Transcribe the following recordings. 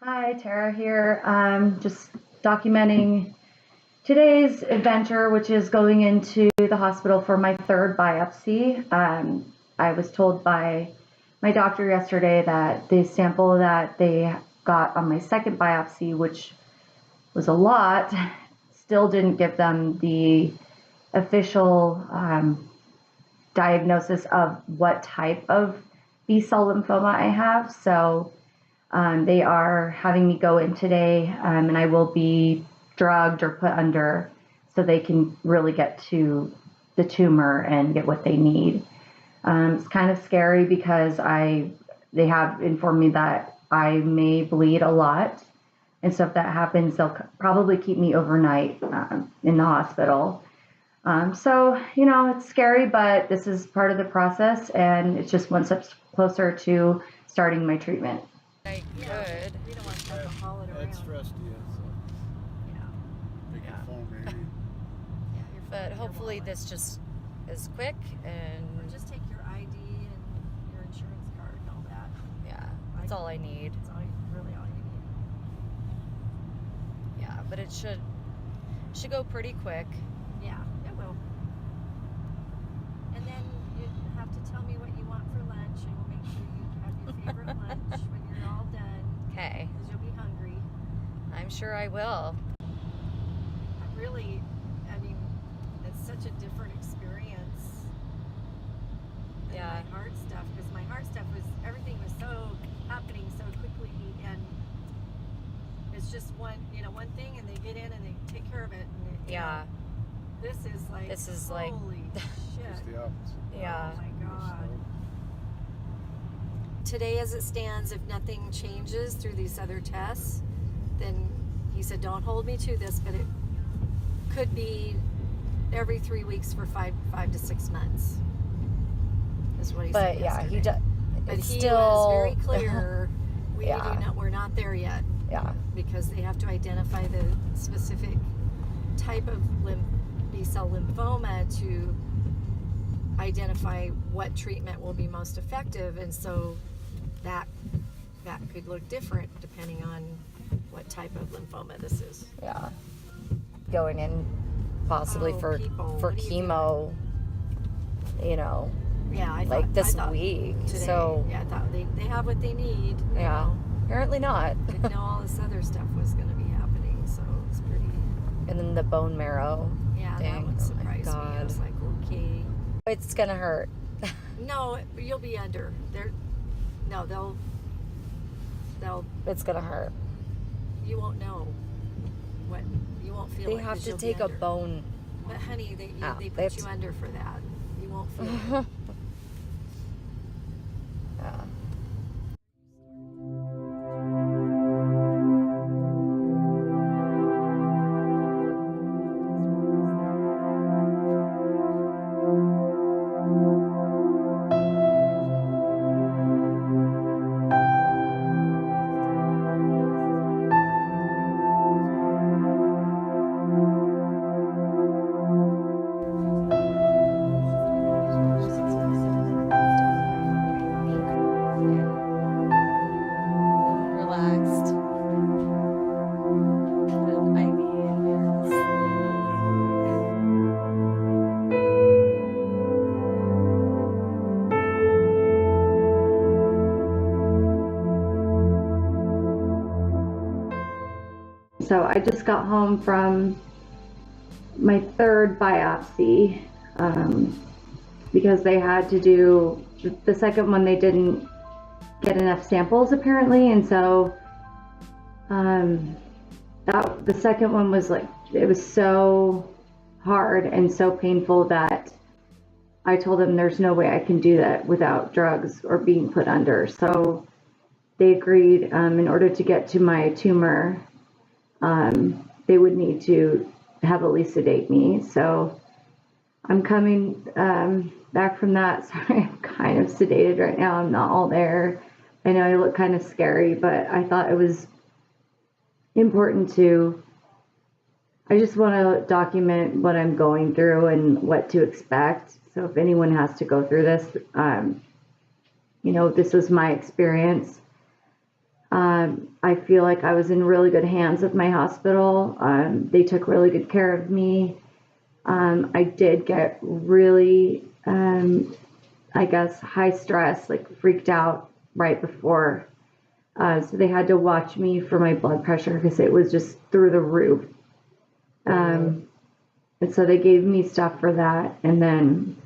Hi, Tara here. Just documenting today's adventure, which is going into the hospital for my third biopsy. I was told by my doctor yesterday that the sample that they got on my second biopsy, which was a lot, still didn't give them the official diagnosis of what type of B cell lymphoma I have. So they are having me go in today, and I will be drugged or put under so they can really get to the tumor and get what they need. It's kind of scary because they have informed me that I may bleed a lot. And so if that happens, they'll probably keep me overnight in the hospital. So, it's scary, but this is part of the process, and it's just one step closer to starting my treatment. I could. We don't want to have to haul it around. That's stressed you, so Yeah. make it phone maybe. But hopefully this just is quick and Or just take your ID and your insurance card and all that. yeah, that's all I need. That's really all you need. Yeah, but it should go pretty quick. Yeah, it will. And then you have to tell me what you want for lunch, and we'll make sure you have your favorite lunch when you're all done. Okay. Because you'll be hungry. I'm sure I will. It's such a different experience than Yeah. my heart stuff, because my heart stuff everything was so happening so quickly, and it's just one thing, and they get in and they take care of it. And Yeah. this is like holy It's shit. the opposite. Yeah. Oh my God. Today, as it stands, if nothing changes through these other tests, then he said, don't hold me to this, but it could be every 3 weeks for 5 to 6 months. Is what he said. But yeah, yesterday. But it's he still was very clear. Yeah. We're not there yet. Yeah. Because they have to identify the specific type of B cell lymphoma to identify what treatment will be most effective, and so that could look different depending on what type of lymphoma this is. Yeah. Going in possibly for chemo, Yeah, I this thought week. Today, So yeah, I thought they have what they need. you yeah. know. Apparently not. Didn't know all this other stuff was going to be happening, so it's pretty. And then the bone marrow. Yeah, Dang, that would surprise me. I God. was like, okay. It's gonna hurt. No, you'll be under. They'll. It's gonna hurt. You won't know what. You won't feel. They it have 'cause to you'll be take a under. bone. But honey, they out. put They have you to- under for that. You won't feel it. Yeah. Relaxed. Put an IV in there. So I just got home from my third biopsy because they had to do the second one. They didn't get enough samples apparently, and so the second one was it was so hard and so painful that I told them there's no way I can do that without drugs or being put under. So they agreed in order to get to my tumor, they would need to heavily sedate me. So I'm coming back from that. Sorry, I'm kind of sedated right now. I'm not all there. I know I look kind of scary, but I thought it was important I just want to document what I'm going through and what to expect. So if anyone has to go through this, this was my experience. I feel like I was in really good hands with my hospital. They took really good care of me. I did get really, I guess, high stress, like freaked out right before. So they had to watch me for my blood pressure because it was just through the roof. And so they gave me stuff for that. And then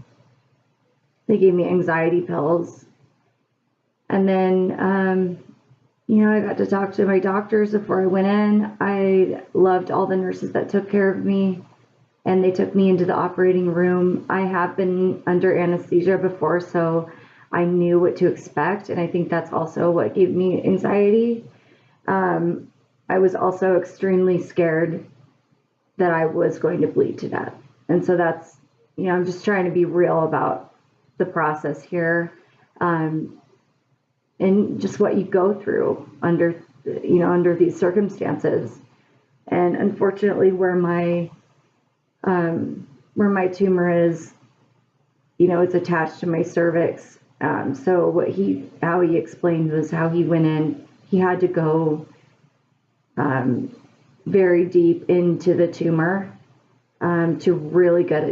they gave me anxiety pills. And then, I got to talk to my doctors before I went in. I loved all the nurses that took care of me, and they took me into the operating room. I have been under anesthesia before, so I knew what to expect, and I think that's also what gave me anxiety. I was also extremely scared that I was going to bleed to death. And so that's, I'm just trying to be real about the process here. And just what you go through under these circumstances. And unfortunately, where my tumor is, it's attached to my cervix. So how he explained was how he went in. He had to go very deep into the tumor to really get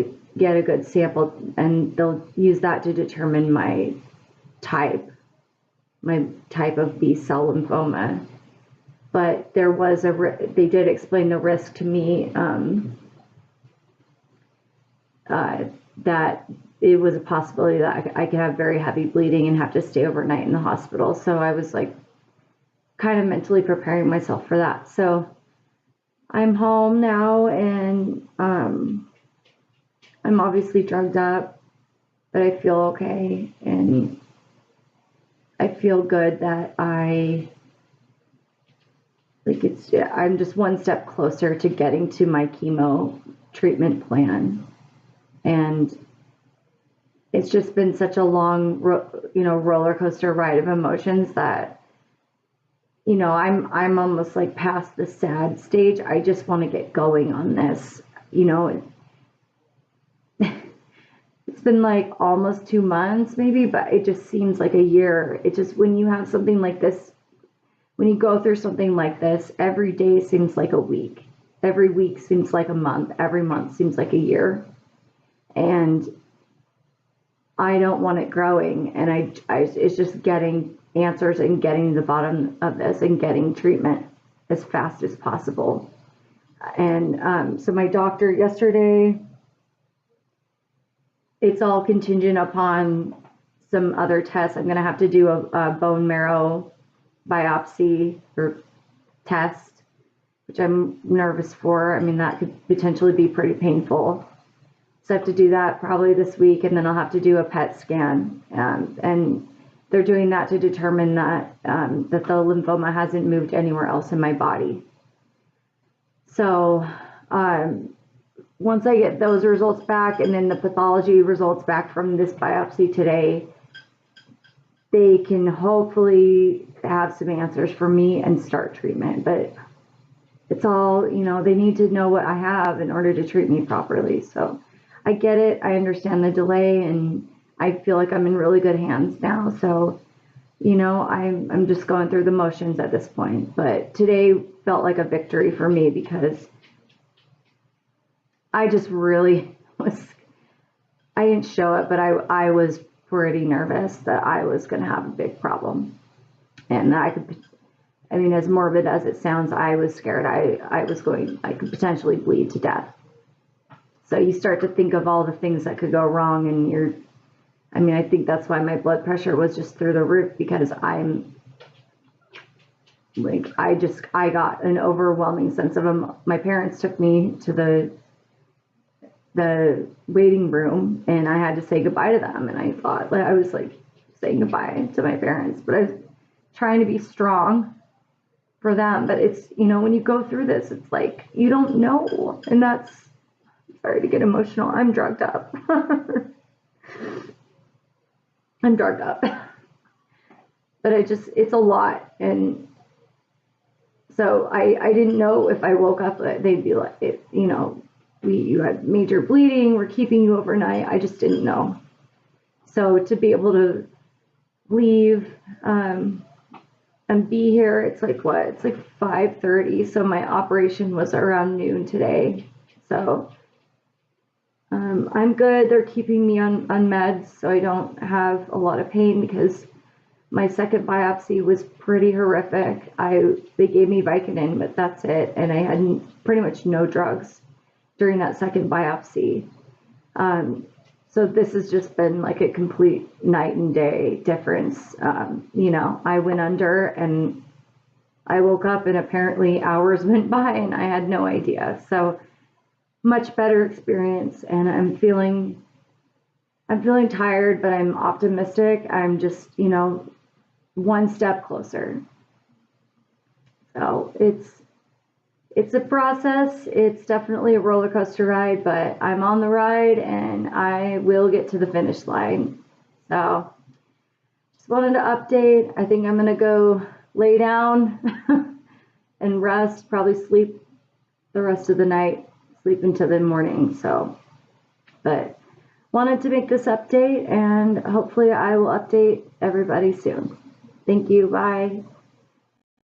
a good sample, and they'll use that to determine my type of B cell lymphoma. But there was they did explain the risk to me, that it was a possibility that I could have very heavy bleeding and have to stay overnight in the hospital. So I was like kind of mentally preparing myself for that. So I'm home now, and I'm obviously drugged up, but I feel okay, and I feel good that I'm just one step closer to getting to my chemo treatment plan. And it's just been such a long, roller coaster ride of emotions that, I'm almost like past the sad stage. I just want to get going on this, It's been like almost 2 months maybe, but it just seems like a year. It just, when you have something like this, when you go through something like this, every day seems like a week. Every week seems like a month. Every month seems like a year. And I don't want it growing. And it's just getting answers and getting to the bottom of this and getting treatment as fast as possible. And so my doctor yesterday, it's all contingent upon some other tests. I'm going to have to do a bone marrow biopsy or test, which I'm nervous for. I mean, that could potentially be pretty painful. So I have to do that probably this week, and then I'll have to do a PET scan. And they're doing that to determine that the lymphoma hasn't moved anywhere else in my body. So once I get those results back, and then the pathology results back from this biopsy today, they can hopefully have some answers for me and start treatment. But it's all, they need to know what I have in order to treat me properly. So I get it. I understand the delay, and I feel like I'm in really good hands now. So, I'm just going through the motions at this point. But today felt like a victory for me because I just really I didn't show it, but I was pretty nervous that I was going to have a big problem. And that as morbid as it sounds, I was scared I could potentially bleed to death. So you start to think of all the things that could go wrong, and I think that's why my blood pressure was just through the roof, because I got an overwhelming sense of my parents took me to the waiting room, and I had to say goodbye to them. And I thought, I was saying goodbye to my parents, but I was trying to be strong for them. But it's, when you go through this, it's like, you don't know. And that's, sorry to get emotional. I'm drugged up. I'm drugged up. But it's a lot. And so I didn't know if I woke up, they'd be like, you had major bleeding, we're keeping you overnight. I just didn't know. So to be able to leave, and be here. It's like what? It's like 5:30. So my operation was around noon today. So I'm good. They're keeping me on meds, so I don't have a lot of pain because my second biopsy was pretty horrific. They gave me Vicodin, but that's it, and I had pretty much no drugs during that second biopsy. So this has just been like a complete night and day difference. You know, I went under and I woke up and apparently hours went by and I had no idea. So much better experience, and I'm feeling tired, but I'm optimistic. I'm just, you know, one step closer. So it's a process. It's definitely a roller coaster ride, but I'm on the ride and I will get to the finish line. So just wanted to update. I think I'm gonna go lay down and rest, probably sleep the rest of the night, sleep into the morning. So, but wanted to make this update, and hopefully I will update everybody soon. Thank you. Bye.